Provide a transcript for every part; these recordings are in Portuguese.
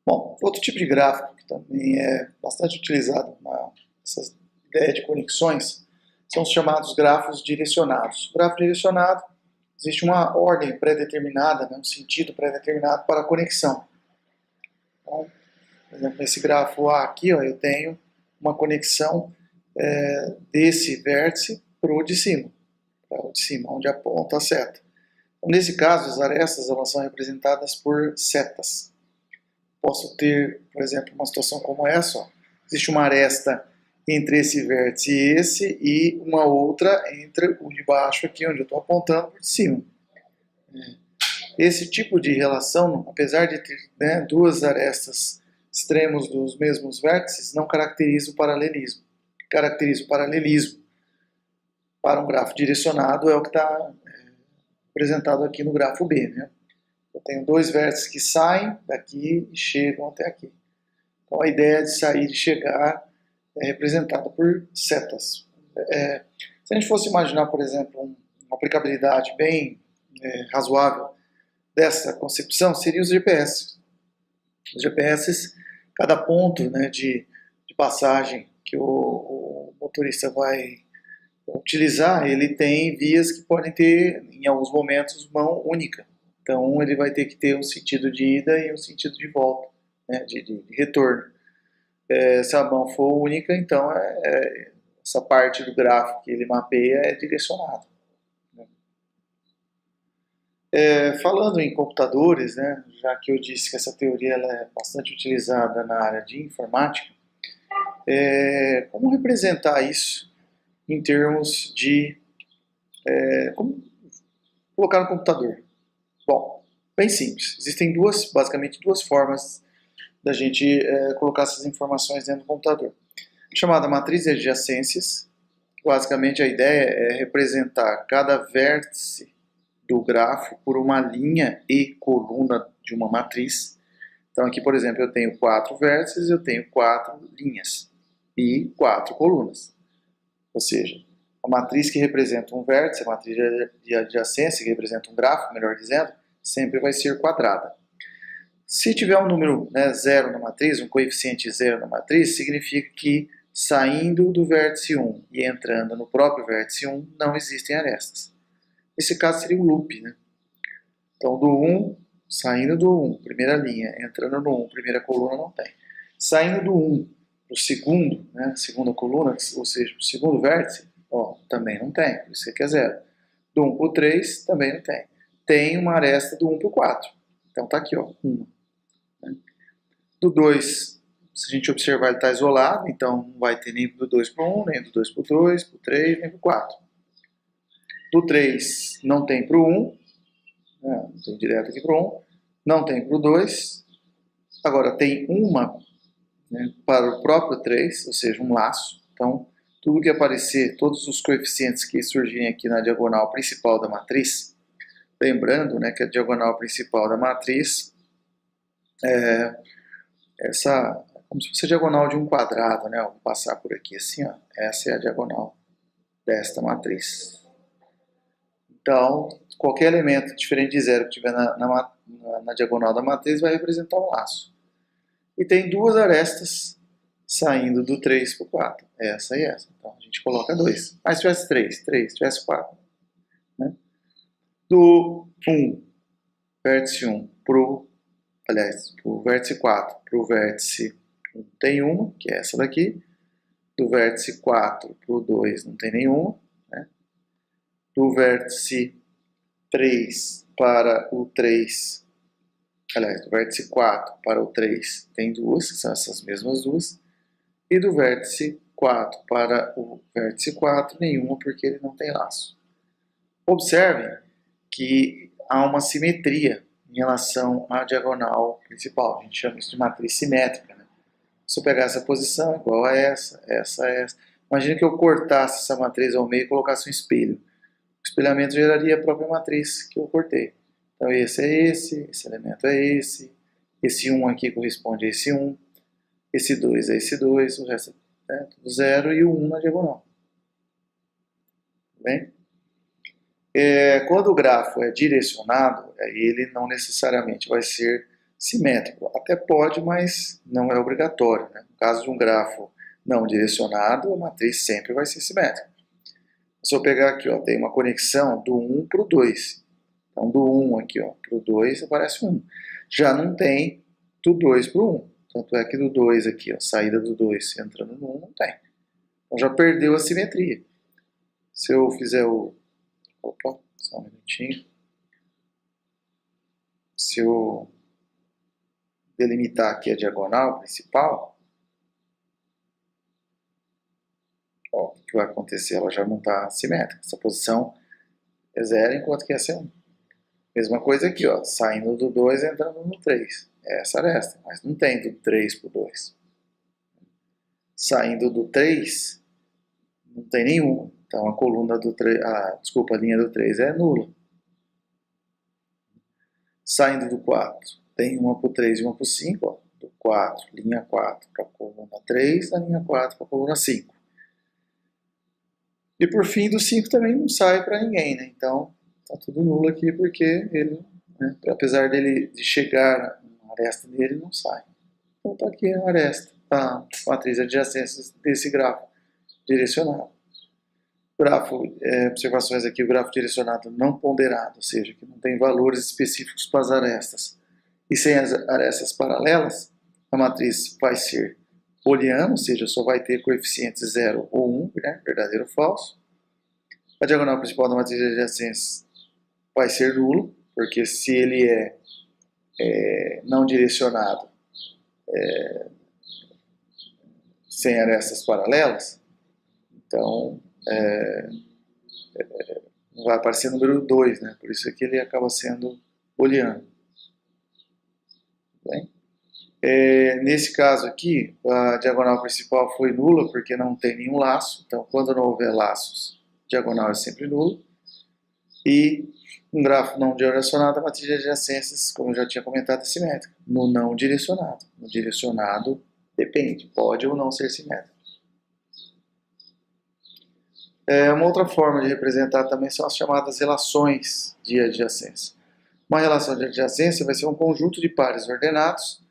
Bom, outro tipo de gráfico que também é bastante utilizado nessa ideia de conexões são os chamados grafos direcionados. O grafo direcionado, existe uma ordem pré-determinada, um sentido pré-determinado para a conexão. Então, por exemplo, nesse grafo A aqui, eu tenho uma conexão desse vértice para o de cima, onde aponta a seta. Então, nesse caso, as arestas elas são representadas por setas. Posso ter, por exemplo, uma situação como essa. Existe uma aresta entre esse vértice e esse, e uma outra entre o de baixo aqui, onde eu estou apontando, por cima. Esse tipo de relação, apesar de ter duas arestas extremos dos mesmos vértices, não caracteriza o paralelismo. Caracteriza o paralelismo para um grafo direcionado é o que está apresentado aqui no grafo B. Eu tenho dois vértices que saem daqui e chegam até aqui. Então a ideia de sair e de chegar é representada por setas. Se a gente fosse imaginar, por exemplo, uma aplicabilidade bem razoável dessa concepção, seria os GPS. Os GPS, cada ponto de passagem que o motorista vai utilizar, ele tem vias que podem ter, em alguns momentos, mão única. Então ele vai ter que ter um sentido de ida e um sentido de volta, de retorno. Se a mão for única, então essa parte do gráfico que ele mapeia é direcionada. Falando em computadores, já que eu disse que essa teoria ela é bastante utilizada na área de informática, como representar isso em termos de como colocar no computador? Bom, bem simples. Existem basicamente duas formas da gente colocar essas informações dentro do computador. Chamada matriz de adjacências. Basicamente a ideia é representar cada vértice do grafo por uma linha e coluna de uma matriz. Então aqui, por exemplo, eu tenho 4 vértices, eu tenho 4 linhas e 4 colunas. Ou seja, a matriz que representa um vértice, a matriz de adjacência que representa um grafo, melhor dizendo, sempre vai ser quadrada. Se tiver um número zero na matriz, um coeficiente zero na matriz, significa que saindo do vértice 1 e entrando no próprio vértice 1, não existem arestas. Nesse caso seria um loop. Então do 1, saindo do 1, primeira linha, entrando no 1, primeira coluna, não tem. Saindo do 1 para o segundo, segunda coluna, ou seja, para o segundo vértice, também não tem, por isso que é zero. Do 1 para o 3, também não tem. Tem uma aresta do 1 para o 4. Então está aqui, 1. Do 2, se a gente observar, ele está isolado, então não vai ter nem do 2 para o 1, nem do 2 para o 2, para o 3, nem para o 4. Do 3 não tem para o 1, não tem direto aqui para o 1, não tem para o 2, agora tem uma para o próprio 3, ou seja, um laço. Então, tudo que aparecer, todos os coeficientes que surgirem aqui na diagonal principal da matriz, lembrando que a diagonal principal da matriz como se fosse a diagonal de um quadrado, Eu vou passar por aqui assim, essa é a diagonal desta matriz. Então, qualquer elemento diferente de zero que tiver na diagonal da matriz vai representar um laço. E tem duas arestas saindo do 3 para o 4, essa e essa. Então a gente coloca 2. Mas se tivesse 3, se tivesse 4. Do 1, vértice 1 para o vértice 4 para o vértice 1 tem uma, que é essa daqui. Do vértice 4 para o 2 não tem nenhuma. Do vértice 3 para o 3, do vértice 4 para o 3 tem duas, que são essas mesmas duas. E do vértice 4 para o vértice 4, nenhuma, porque ele não tem laço. Observem que há uma simetria em relação à diagonal principal. A gente chama isso de matriz simétrica. Se eu pegar essa posição igual a essa. Imagina que eu cortasse essa matriz ao meio e colocasse um espelho. O espelhamento geraria a própria matriz que eu cortei. Então esse é esse elemento é esse 1 aqui corresponde a esse 1, esse 2 é esse 2, o resto é tudo 0 e o 1 na diagonal. Bem? Quando o grafo é direcionado, ele não necessariamente vai ser simétrico. Até pode, mas não é obrigatório, né? No caso de um grafo não direcionado, a matriz sempre vai ser simétrica. Se eu pegar aqui, ó, tem uma conexão do 1 para o 2. Então, do 1 aqui para o 2 aparece 1. Já não tem do 2 para o 1. Tanto é que do 2 aqui, ó, saída do 2 entrando no 1, não tem. Então já perdeu a simetria. Se eu fizer o... Opa, só um minutinho. Se eu delimitar aqui a diagonal principal, ó, o que vai acontecer? Ela já não está simétrica. Essa posição é 0, enquanto que essa é 1. Mesma coisa aqui, ó, saindo do 2 e entrando no 3. É essa aresta, mas não tem do 3 para o 2. Saindo do 3, não tem nenhuma. Então a coluna do 3, a linha do 3 é nula. Saindo do 4, tem uma para o 3 e uma para o 5, ó, do 4, linha 4 para a coluna 3, da linha 4 para a coluna 5. E por fim, do 5 também não sai para ninguém, né? Então tá tudo nulo aqui porque ele, né, apesar dele de chegar na aresta dele, não sai. Então tá aqui a aresta, a matriz adjacência desse grafo direcionado. Grafo, observações aqui, o grafo direcionado não ponderado, ou seja, que não tem valores específicos para as arestas. E sem as arestas paralelas, a matriz vai ser booleana, ou seja, só vai ter coeficientes 0 ou 1, né, verdadeiro ou falso. A diagonal principal da matriz adjacência vai ser nulo, porque se ele é não direcionado, sem arestas paralelas, então vai aparecer número 2, né? Por isso é que ele acaba sendo booleano. Bem? Nesse caso aqui, a diagonal principal foi nula, porque não tem nenhum laço. Então, quando não houver laços, diagonal é sempre nula. E um grafo não direcionado, a matriz de adjacências, como eu já tinha comentado, é simétrica. No não direcionado. No direcionado, depende, pode ou não ser simétrico. Uma outra forma de representar também são as chamadas relações de adjacência. Uma relação de adjacência vai ser um conjunto de pares ordenados,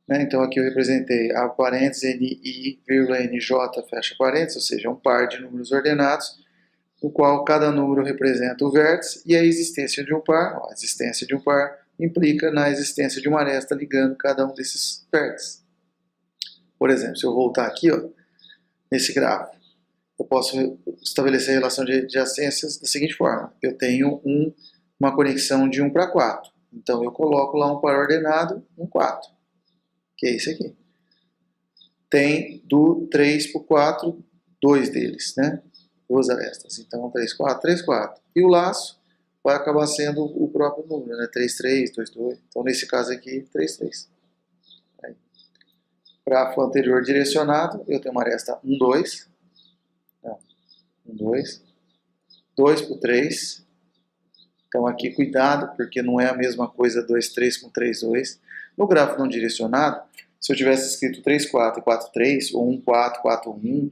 né? Então aqui eu representei a parênteses NI, NJ, fecha parênteses, ou seja, um par de números ordenados, no qual cada número representa o vértice, e a existência de um par, a existência de um par implica na existência de uma aresta ligando cada um desses vértices. Por exemplo, se eu voltar aqui, ó, nesse gráfico, eu posso estabelecer a relação de adjacências da seguinte forma. Eu tenho uma conexão de 1 para 4. Então eu coloco lá um par ordenado, um 4. Que é esse aqui. Tem do 3 para o 4, 2 deles, né? 2 arestas. Então 3, 4, 3, 4. E o laço vai acabar sendo o próprio número, né? 3, 3, 2, 2. Então nesse caso aqui, 3, 3. Grafo anterior direcionado, eu tenho uma aresta 1, 2. 1, 2. 2 para o 3. Então aqui cuidado, porque não é a mesma coisa 2, 3 com 3, 2. No grafo não direcionado, se eu tivesse escrito 3, 4 e 4, 3, ou 1, 4, 4, 1,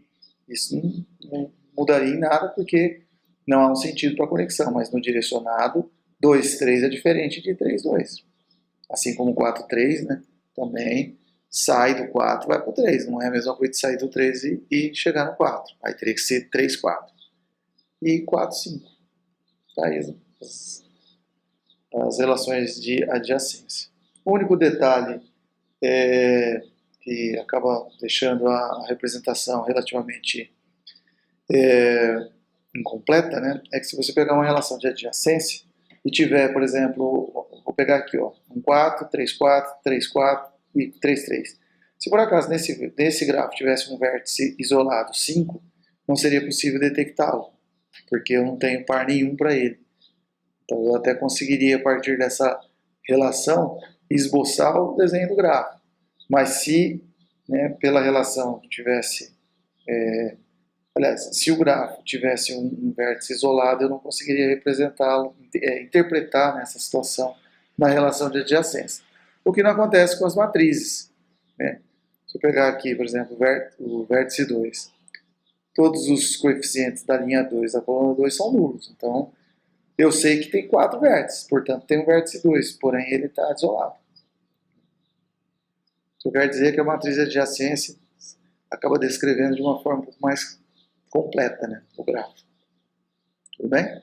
isso não mudaria em nada, porque não há um sentido para a conexão. Mas no direcionado, 2, 3 é diferente de 3, 2. Assim como 4, 3, né, também sai do 4 e vai para o 3. Não é a mesma coisa de sair do 3 e chegar no 4. Aí teria que ser 3, 4. E 4, 5. Tá aí as relações de adjacência. O único detalhe que acaba deixando a representação relativamente incompleta, né, é que se você pegar uma relação de adjacência e tiver, por exemplo, vou pegar aqui, ó, um 4, 3, 4, 3, 4 e 3, 3. Se por acaso nesse gráfico tivesse um vértice isolado 5, não seria possível detectá-lo, porque eu não tenho par nenhum para ele. Então eu até conseguiria, a partir dessa relação, esboçar o desenho do gráfico. Mas se, né, pela relação tivesse... aliás, se o gráfico tivesse um vértice isolado, eu não conseguiria representá-lo, interpretar nessa situação na relação de adjacência. O que não acontece com as matrizes, né? Se eu pegar aqui, por exemplo, o vértice 2, todos os coeficientes da linha 2 da coluna 2 são nulos. Então, eu sei que tem 4 vértices, portanto tem um vértice 2, porém ele está isolado. que eu quero dizer é que a matriz de adjacência acaba descrevendo de uma forma um pouco mais completa, né, o gráfico. Tudo bem?